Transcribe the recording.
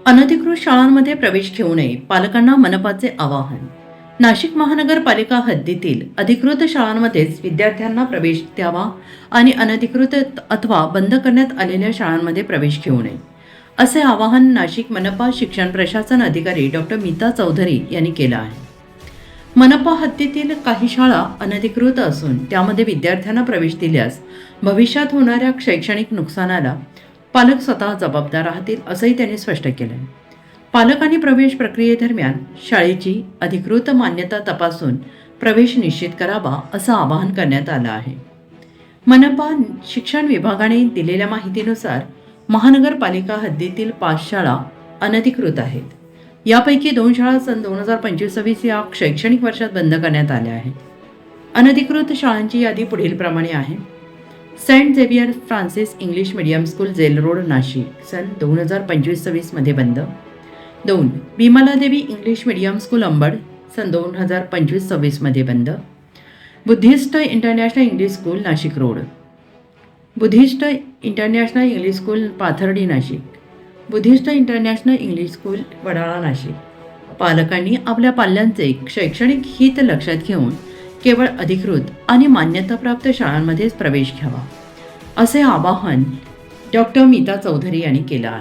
अनधिकृत शाळांमध्ये प्रवेश घेऊ नये, पालकांना मनपाचे आवाहन. नाशिक महानगरपालिका हद्दीतील अधिकृत शाळांमध्येच विद्यार्थ्यांना प्रवेश द्यावा आणि अनधिकृत अथवा बंद करण्यात आलेल्या शाळांमध्ये प्रवेश घेऊ नये, असे आवाहन नाशिक मनपा शिक्षण प्रशासन अधिकारी डॉक्टर मीता चौधरी यांनी केलं आहे. मनपा हद्दीतील काही शाळा अनधिकृत असून त्यामध्ये विद्यार्थ्यांना प्रवेश दिल्यास भविष्यात होणाऱ्या शैक्षणिक नुकसानाला पालक स्वतः जबाबदार राहतील, असंही त्यांनी स्पष्ट केलं आहे. पालकांनी प्रवेश प्रक्रियेदरम्यान शाळेची अधिकृत मान्यता तपासून प्रवेश निश्चित करावा, असं आवाहन करण्यात आलं आहे. मनपा शिक्षण विभागाने दिलेल्या माहितीनुसार महानगरपालिका हद्दीतील 5 शाळा अनधिकृत आहेत. यापैकी 2 शाळा सन 2025-26 या शैक्षणिक वर्षात बंद करण्यात आल्या आहेत. अनधिकृत शाळांची यादी पुढीलप्रमाणे आहे. Saint Xavier Francis English medium school, jail road, Nashik, सन 2025-26 मध्ये बंद. 2. Vimaladevi English medium school, Ambad, सन 2025-26 मध्ये बंद. Buddhist international English school, Nashik road. Buddhist international English school, Pathardi, Nashik. Buddhist international English school, Wadala, Nashik. पालकांनी आपल्या पाल्यांचे शैक्षणिक हित लक्षात घेऊन केवळ अधिकृत आणि मान्यताप्राप्त शाळांमध्येच प्रवेश घ्यावा, असे आवाहन डॉक्टर मीता चौधरी यांनी केलं आहे.